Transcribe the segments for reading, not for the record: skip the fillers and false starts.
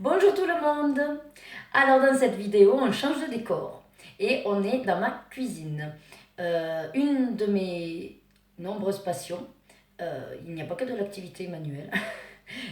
Bonjour tout le monde. Alors dans cette vidéo, on change de décor et on est dans ma cuisine. Une de mes nombreuses passions, il n'y a pas que de l'activité manuelle,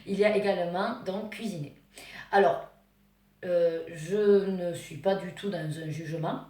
il y a également donc cuisiner. Alors, je ne suis pas du tout dans un jugement,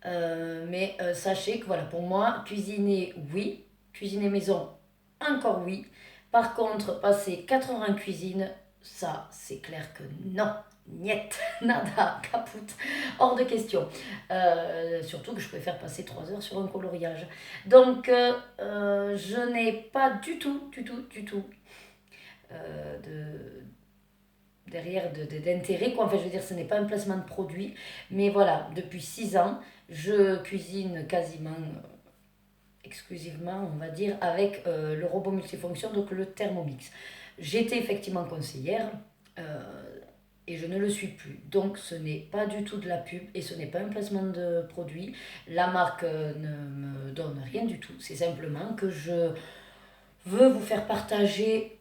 mais sachez que voilà, pour moi, cuisiner, oui, cuisiner maison, encore oui. Par contre, passer 4 heures en cuisine, ça, c'est clair que non. Niet, nada, caput, hors de question. Surtout que je préfère passer 3 heures sur un coloriage. Donc, je n'ai pas du tout, de, derrière d'intérêt, quoi. Enfin, je veux dire, ce n'est pas un placement de produit. Mais voilà, depuis 6 ans, je cuisine quasiment exclusivement, on va dire, avec le robot multifonction, donc le Thermomix. J'étais effectivement conseillère et je ne le suis plus. Donc ce n'est pas du tout de la pub et ce n'est pas un placement de produit. La marque ne me donne rien du tout. C'est simplement que je veux vous faire partager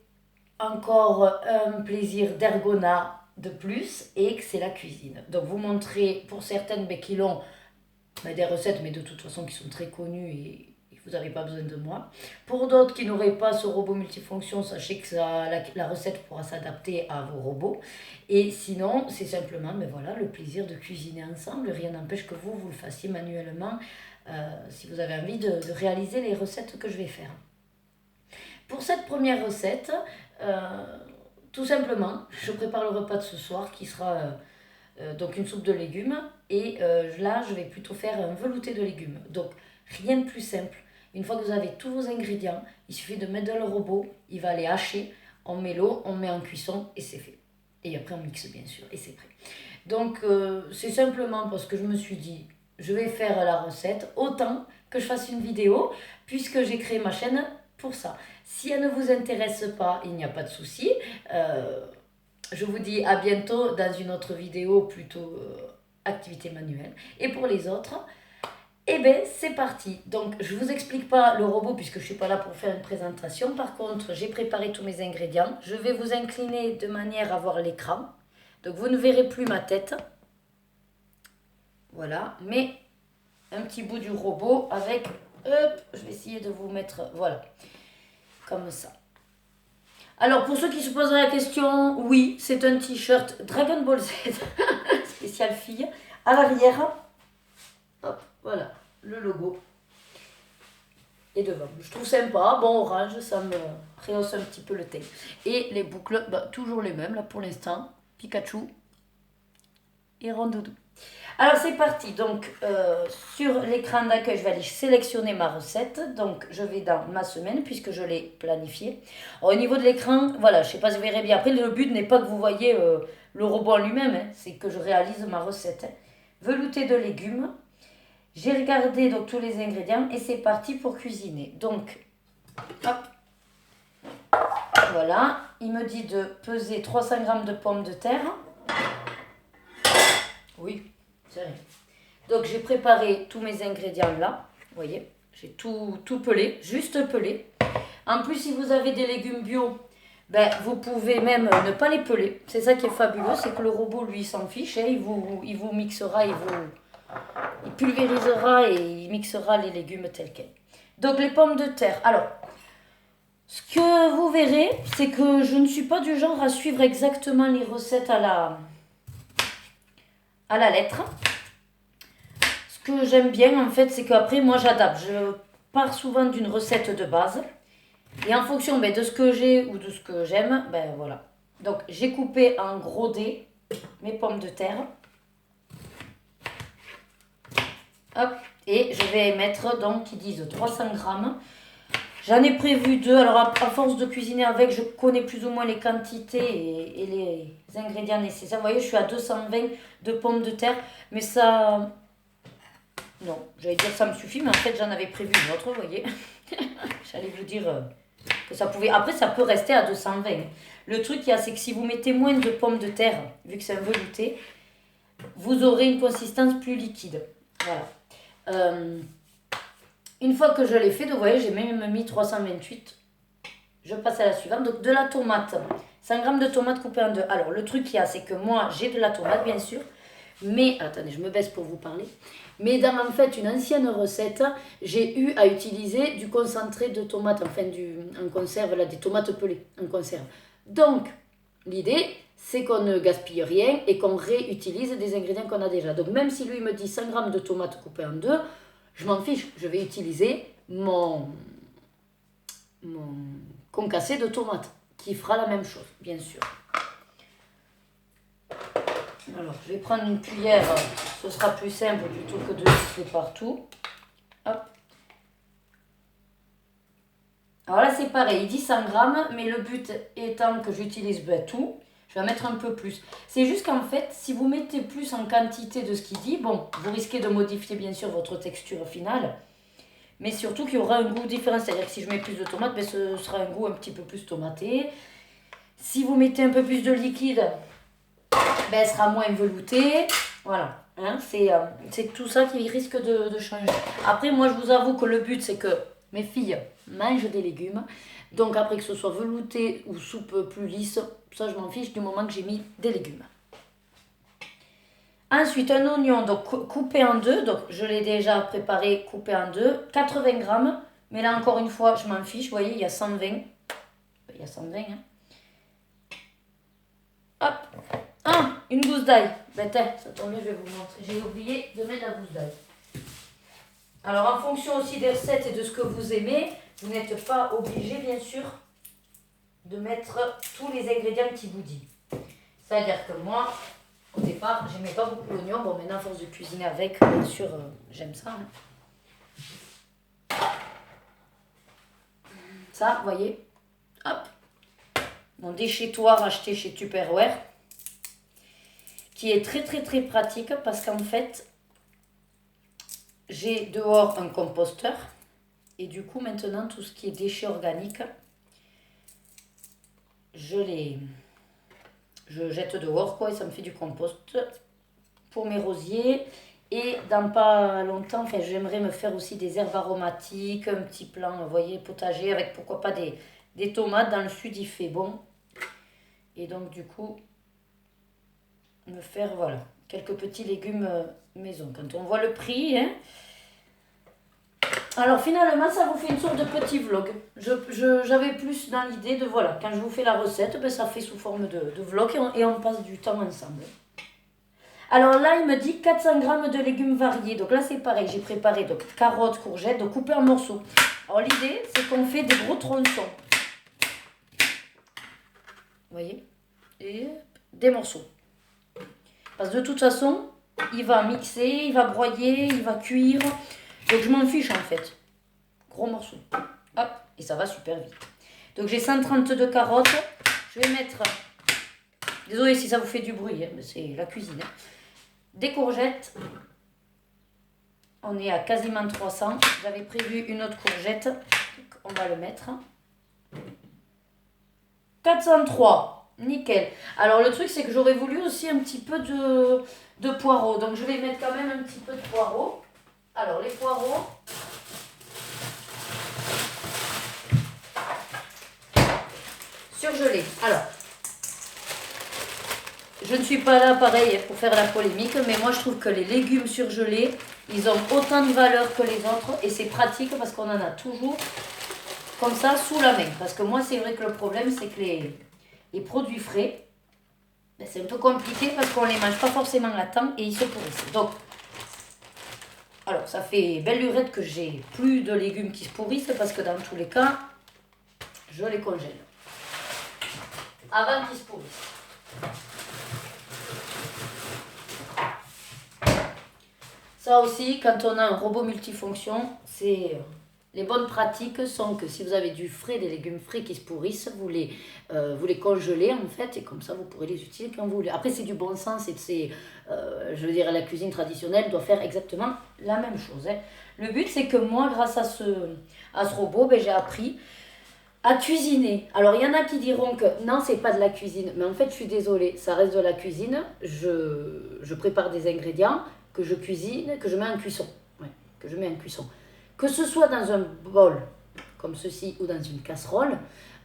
encore un plaisir d'ergona de plus et que c'est la cuisine. Donc vous montrez pour certaines qui l'ont des recettes, mais de toute façon qui sont très connues et vous n'avez pas besoin de moi. Pour d'autres qui n'auraient pas ce robot multifonction, sachez que la recette pourra s'adapter à vos robots. Et sinon, c'est simplement voilà, le plaisir de cuisiner ensemble. Rien n'empêche que vous le fassiez manuellement si vous avez envie de réaliser les recettes que je vais faire. Pour cette première recette, tout simplement, je prépare le repas de ce soir qui sera donc une soupe de légumes. Et là, je vais plutôt faire un velouté de légumes. Donc, rien de plus simple. Une fois que vous avez tous vos ingrédients, il suffit de mettre dans le robot, il va les hacher, on met l'eau, on met en cuisson et c'est fait. Et après, on mixe bien sûr et c'est prêt. Donc, c'est simplement parce que je me suis dit, je vais faire la recette, autant que je fasse une vidéo, puisque j'ai créé ma chaîne pour ça. Si elle ne vous intéresse pas, il n'y a pas de souci. Je vous dis à bientôt dans une autre vidéo plutôt activité manuelle. Et pour les autres, eh bien c'est parti. Donc je ne vous explique pas le robot puisque je ne suis pas là pour faire une présentation. Par contre, j'ai préparé tous mes ingrédients. Je vais vous incliner de manière à voir l'écran. Donc vous ne verrez plus ma tête. Voilà, mais un petit bout du robot avec... Hop, je vais essayer de vous mettre... Voilà, comme ça. Alors, pour ceux qui se poseraient la question, oui, c'est un t-shirt Dragon Ball Z, spécial fille. À l'arrière, hop, voilà, le logo. Et devant, je trouve sympa, bon orange, ça me rehausse un petit peu le teint. Et les boucles, toujours les mêmes là pour l'instant. Pikachu et Rondoudou. Alors c'est parti, donc sur l'écran d'accueil, je vais aller sélectionner ma recette. Donc je vais dans ma semaine puisque je l'ai planifiée. Au niveau de l'écran, voilà, je ne sais pas si vous verrez bien. Après, le but n'est pas que vous voyez le robot en lui-même, hein, c'est que je réalise ma recette. Hein. Velouté de légumes. J'ai regardé donc tous les ingrédients et c'est parti pour cuisiner. Donc, hop, voilà, il me dit de peser 300 g de pommes de terre. Oui, c'est rien. Donc j'ai préparé tous mes ingrédients là, vous voyez, j'ai tout pelé, juste pelé. En plus, si vous avez des légumes bio, vous pouvez même ne pas les peler. C'est ça qui est fabuleux, c'est que le robot lui s'en fiche, hein, il vous mixera, il pulvérisera et il mixera les légumes tels quels. Donc les pommes de terre, alors, ce que vous verrez, c'est que je ne suis pas du genre à suivre exactement les recettes à la lettre. Ce que j'aime bien, en fait, c'est qu'après, moi, j'adapte. Je pars souvent d'une recette de base. Et en fonction de ce que j'ai ou de ce que j'aime, voilà. Donc, j'ai coupé en gros dés mes pommes de terre. Hop. Et je vais mettre, donc, ils disent 300 grammes. J'en ai prévu 2. Alors, à force de cuisiner avec, je connais plus ou moins les quantités et les ingrédients nécessaires. Vous voyez, je suis à 220 de pommes de terre. Mais ça... Non, j'allais dire ça me suffit, mais en fait, j'en avais prévu une autre, vous voyez. J'allais vous dire que ça pouvait... Après, ça peut rester à 220. Le truc, c'est que si vous mettez moins de pommes de terre, vu que c'est un velouté, vous aurez une consistance plus liquide. Voilà. Une fois que je l'ai fait, vous voyez, j'ai même mis 328. Je passe à la suivante. Donc, de la tomate. 100 g de tomates coupées en deux. Alors, le truc qu'il y a, c'est que moi, j'ai de la tomate, bien sûr. Mais, attendez, je me baisse pour vous parler. Mais dans, en fait, une ancienne recette, j'ai eu à utiliser du concentré de tomate, enfin, en conserve, là, des tomates pelées, en conserve. Donc, l'idée, c'est qu'on ne gaspille rien et qu'on réutilise des ingrédients qu'on a déjà. Donc, même si lui me dit 100 g de tomates coupées en deux, je m'en fiche. Je vais utiliser mon concassé de tomates, qui fera la même chose, bien sûr. Alors, je vais prendre une cuillère, ce sera plus simple plutôt que de siffler partout. Hop. Alors là, c'est pareil, il dit 100 grammes, mais le but étant que j'utilise tout, je vais en mettre un peu plus. C'est juste qu'en fait, si vous mettez plus en quantité de ce qu'il dit, bon, vous risquez de modifier bien sûr votre texture finale, mais surtout qu'il y aura un goût différent. C'est-à-dire que si je mets plus de tomates, ben, ce sera un goût un petit peu plus tomaté. Si vous mettez un peu plus de liquide, ben, elle sera moins veloutée. Voilà, hein, c'est tout ça qui risque de changer. Après, moi, je vous avoue que le but, c'est que mes filles mangent des légumes. Donc, après que ce soit velouté ou soupe plus lisse, ça, je m'en fiche du moment que j'ai mis des légumes. Ensuite, un oignon donc, coupé en deux. Donc, je l'ai déjà préparé, coupé en deux. 80 grammes. Mais là, encore une fois, je m'en fiche. Vous voyez, il y a 120. Il y a 120, hein. Hop. Ah, une gousse d'ail. Ben, ça tombe bien, je vais vous montrer. J'ai oublié de mettre la gousse d'ail. Alors, en fonction aussi des recettes et de ce que vous aimez, vous n'êtes pas obligé, bien sûr, de mettre tous les ingrédients qu'il vous dit. C'est-à-dire que moi, au départ, j'aimais pas beaucoup l'oignon. Bon, maintenant, à force de cuisiner avec, bien sûr, j'aime ça. Hein. Ça, vous voyez, hop. Mon déchettoir acheté chez Tupperware, qui est très, très, très pratique parce qu'en fait, j'ai dehors un composteur. Et du coup, maintenant, tout ce qui est déchets organiques, je jette dehors, quoi, et ça me fait du compost pour mes rosiers. Et dans pas longtemps, enfin, j'aimerais me faire aussi des herbes aromatiques, un petit plan, vous voyez, potager, avec pourquoi pas des tomates. Dans le sud, il fait bon. Et donc, du coup, me faire, voilà, quelques petits légumes maison. Quand on voit le prix, hein. Alors finalement, ça vous fait une sorte de petit vlog. J'avais plus dans l'idée de, voilà, quand je vous fais la recette, ben, ça fait sous forme de vlog et on passe du temps ensemble. Alors là, il me dit 400 grammes de légumes variés. Donc là, c'est pareil, j'ai préparé donc, carottes, courgettes, donc coupées en morceaux. Alors l'idée, c'est qu'on fait des gros tronçons. Vous voyez? Et des morceaux. Parce que de toute façon, il va mixer, il va broyer, il va cuire. Donc je m'en fiche en fait. Gros morceau. Hop, et ça va super vite. Donc j'ai 132 carottes. Je vais mettre... Désolée si ça vous fait du bruit, hein, mais c'est la cuisine. Hein. Des courgettes. On est à quasiment 300. J'avais prévu une autre courgette. On va le mettre. 403. Nickel. Alors le truc c'est que j'aurais voulu aussi un petit peu de poireaux. Donc je vais mettre quand même un petit peu de poireaux. Alors, les poireaux, surgelés. Alors, je ne suis pas là, pareil, pour faire la polémique, mais moi, je trouve que les légumes surgelés, ils ont autant de valeur que les autres, et c'est pratique parce qu'on en a toujours comme ça, sous la main. Parce que moi, c'est vrai que le problème, c'est que les produits frais, ben, c'est un peu compliqué parce qu'on ne les mange pas forcément à temps et ils se pourrissent. Donc, alors, ça fait belle lurette que j'ai plus de légumes qui se pourrissent parce que dans tous les cas, je les congèle avant qu'ils se pourrissent. Ça aussi, quand on a un robot multifonction, les bonnes pratiques sont que si vous avez du frais, des légumes frais qui se pourrissent, vous les congelez en fait et comme ça vous pourrez les utiliser quand vous voulez. Après c'est du bon sens et je veux dire la cuisine traditionnelle doit faire exactement la même chose. Hein. Le but c'est que moi grâce à ce robot, ben, j'ai appris à cuisiner. Alors il y en a qui diront que non c'est pas de la cuisine, mais en fait je suis désolée, ça reste de la cuisine. Je prépare des ingrédients que je cuisine, que je mets en cuisson. Ouais, que je mets en cuisson. Que ce soit dans un bol comme ceci ou dans une casserole,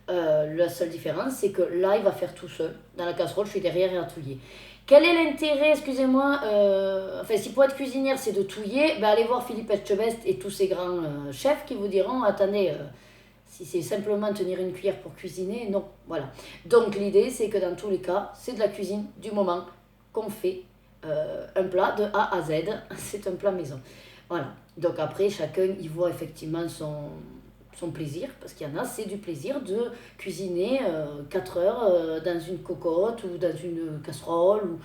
La seule différence, c'est que là, il va faire tout seul. Dans la casserole, je suis derrière et à touiller. Quel est l'intérêt, excusez-moi, enfin, si pour être cuisinière, c'est de touiller, ben, allez voir Philippe Etchebest et tous ces grands chefs qui vous diront, attendez, si c'est simplement tenir une cuillère pour cuisiner, non, voilà. Donc l'idée, c'est que dans tous les cas, c'est de la cuisine du moment qu'on fait un plat de A à Z, c'est un plat maison. Voilà. Donc après, chacun y voit effectivement son plaisir, parce qu'il y en a, c'est du plaisir de cuisiner 4 heures dans une cocotte ou dans une casserole. Ou...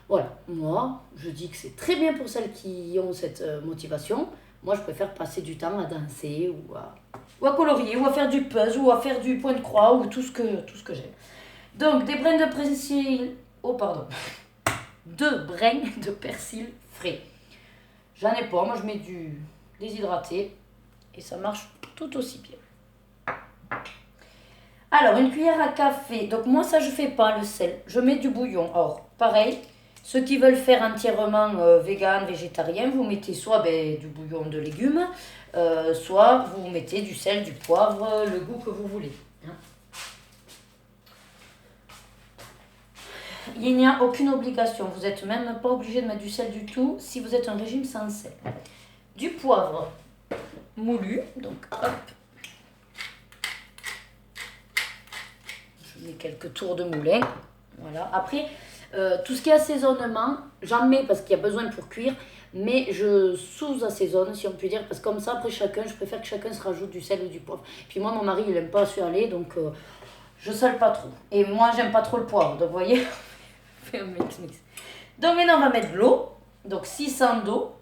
Voilà, moi, je dis que c'est très bien pour celles qui ont cette motivation. Moi, je préfère passer du temps à danser ou à colorier, ou à faire du puzzle, ou à faire du point de croix, ou tout ce que j'aime. Donc, des brins de persil... Oh, pardon. 2 brins de persil frais. J'en ai pas, moi je mets du déshydraté et ça marche tout aussi bien. Alors, une cuillère à café. Donc moi ça je fais pas le sel, je mets du bouillon. Or, pareil, ceux qui veulent faire entièrement vegan, végétarien, vous mettez soit du bouillon de légumes, soit vous mettez du sel, du poivre, le goût que vous voulez. Il n'y a aucune obligation, vous n'êtes même pas obligé de mettre du sel du tout si vous êtes un régime sans sel. Du poivre moulu, donc hop, je mets quelques tours de moulin, voilà. Après, tout ce qui est assaisonnement, j'en mets parce qu'il y a besoin pour cuire, mais je sous-assaisonne si on peut dire, parce que comme ça, après chacun, je préfère que chacun se rajoute du sel ou du poivre. Puis moi, mon mari, il n'aime pas sualer, donc je sale pas trop. Et moi, j'aime pas trop le poivre, donc vous voyez, un mix. Donc maintenant on va mettre de l'eau, donc 600 d'eau.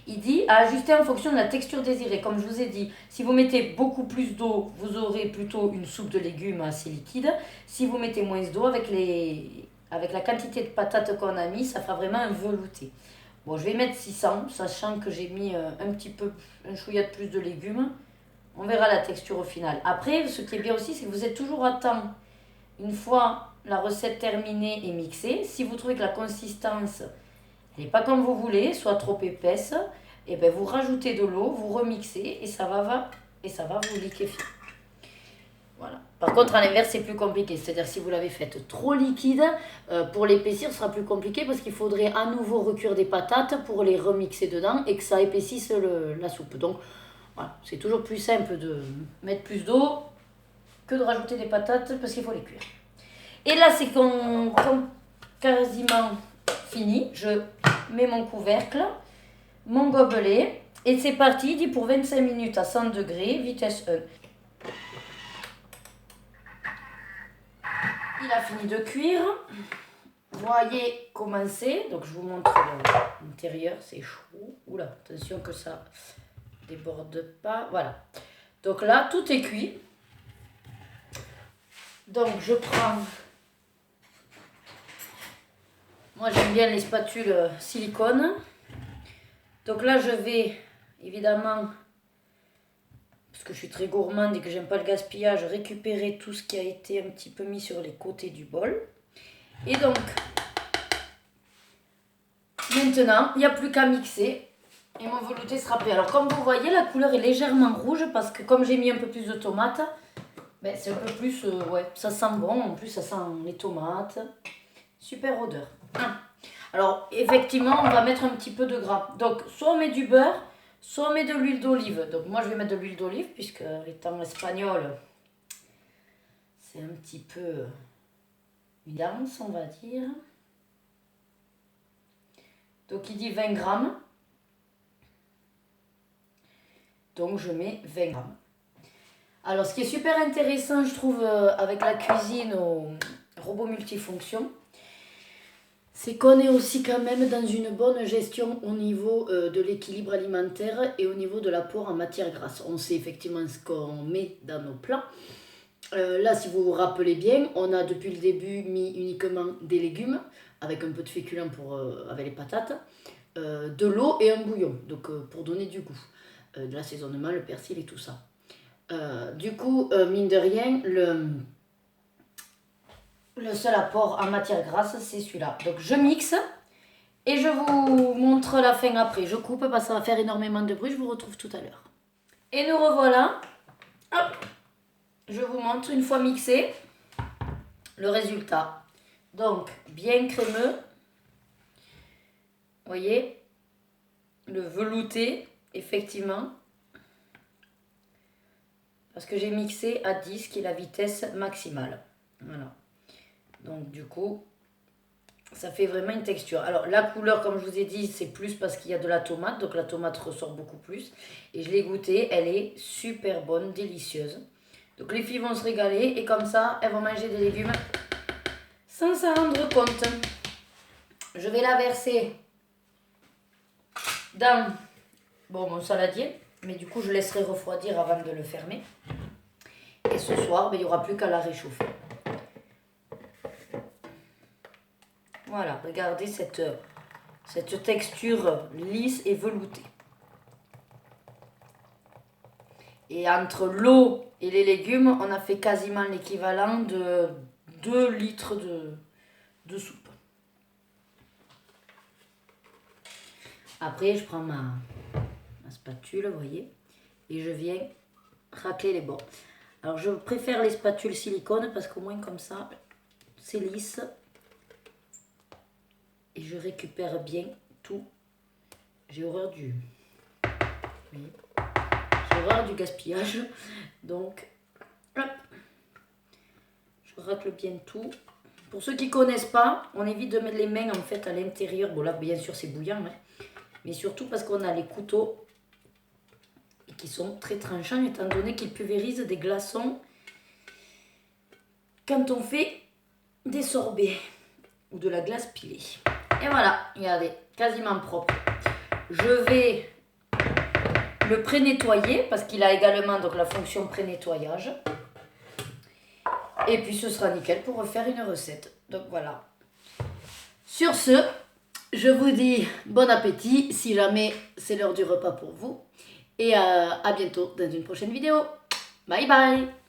Il dit à ajuster en fonction de la texture désirée. Comme je vous ai dit, si vous mettez beaucoup plus d'eau, vous aurez plutôt une soupe de légumes assez liquide. Si vous mettez moins d'eau, avec la quantité de patates qu'on a mis, ça fera vraiment un velouté. Bon, je vais mettre 600, sachant que j'ai mis un chouïa de plus de légumes. On verra la texture au final. Après, ce qui est bien aussi, c'est que vous êtes toujours à temps. Une fois la recette terminée et mixée, si vous trouvez que la consistance n'est pas comme vous voulez, soit trop épaisse, et ben vous rajoutez de l'eau, vous remixez et ça va vous liquéfier. Voilà. Par contre, à l'inverse, c'est plus compliqué. C'est-à-dire si vous l'avez faite trop liquide, pour l'épaissir, ce sera plus compliqué parce qu'il faudrait à nouveau recuire des patates pour les remixer dedans et que ça épaississe la soupe. Donc, voilà, c'est toujours plus simple de mettre plus d'eau que de rajouter des patates parce qu'il faut les cuire. Et là, c'est quasiment fini. Je mets mon couvercle, mon gobelet, et c'est parti. Il dit pour 25 minutes à 100 degrés, vitesse 1. Il a fini de cuire. Voyez comment c'est. Donc, je vous montre l'intérieur. C'est chaud. Oula, attention que ça déborde pas. Voilà. Donc là, tout est cuit. Donc, je prends... Moi, j'aime bien les spatules silicone. Donc là, je vais, évidemment, parce que je suis très gourmande et que j'aime pas le gaspillage, récupérer tout ce qui a été un petit peu mis sur les côtés du bol. Et donc, maintenant, il n'y a plus qu'à mixer. Et mon velouté sera prêt. Alors, comme vous voyez, la couleur est légèrement rouge parce que comme j'ai mis un peu plus de tomates, c'est un peu plus, ça sent bon. En plus, ça sent les tomates. Super odeur. Alors, effectivement, on va mettre un petit peu de gras. Donc, soit on met du beurre, soit on met de l'huile d'olive. Donc, moi, je vais mettre de l'huile d'olive, puisque étant espagnole, c'est un petit peu une danse, on va dire. Donc, il dit 20 grammes. Donc, je mets 20 grammes. Alors, ce qui est super intéressant, je trouve, avec la cuisine au robot multifonction, c'est qu'on est aussi quand même dans une bonne gestion au niveau de l'équilibre alimentaire et au niveau de l'apport en matière grasse. On sait effectivement ce qu'on met dans nos plats. Là, si vous vous rappelez bien, on a depuis le début mis uniquement des légumes avec un peu de féculents avec les patates, de l'eau et un bouillon, donc pour donner du goût, de l'assaisonnement, le persil et tout ça. Du coup, mine de rien, le seul apport en matière grasse, c'est celui-là. Donc, je mixe et je vous montre la fin après. Je coupe parce que ça va faire énormément de bruit. Je vous retrouve tout à l'heure. Et nous revoilà. Hop. je vous montre une fois mixé le résultat. Donc, bien crémeux. Vous voyez, le velouté, effectivement. Parce que j'ai mixé à 10, qui est la vitesse maximale. Voilà. Donc, du coup, ça fait vraiment une texture. Alors, la couleur, comme je vous ai dit, c'est plus parce qu'il y a de la tomate. Donc, la tomate ressort beaucoup plus. Et je l'ai goûtée. Elle est super bonne, délicieuse. Donc, les filles vont se régaler. Et comme ça, elles vont manger des légumes sans s'en rendre compte. Je vais la verser dans mon saladier. Mais du coup, je laisserai refroidir avant de le fermer. Et ce soir, il n'y aura plus qu'à la réchauffer. Voilà, regardez cette texture lisse et veloutée. Et entre l'eau et les légumes, on a fait quasiment l'équivalent de 2 litres de soupe. Après, je prends ma spatule, vous voyez, et je viens racler les bords. Alors, je préfère les spatules silicone parce qu'au moins comme ça, c'est lisse. Et je récupère bien tout. J'ai horreur du... Oui. J'ai horreur du gaspillage. Donc, hop. Je racle bien tout. Pour ceux qui ne connaissent pas, on évite de mettre les mains en fait à l'intérieur. Bon là, bien sûr, c'est bouillant. Hein. Mais surtout parce qu'on a les couteaux qui sont très tranchants étant donné qu'ils pulvérisent des glaçons quand on fait des sorbets ou de la glace pilée. Et voilà, regardez, quasiment propre. Je vais le pré-nettoyer parce qu'il a également donc, la fonction pré-nettoyage. Et puis ce sera nickel pour refaire une recette. Donc voilà. Sur ce, je vous dis bon appétit si jamais c'est l'heure du repas pour vous. Et à bientôt dans une prochaine vidéo. Bye bye!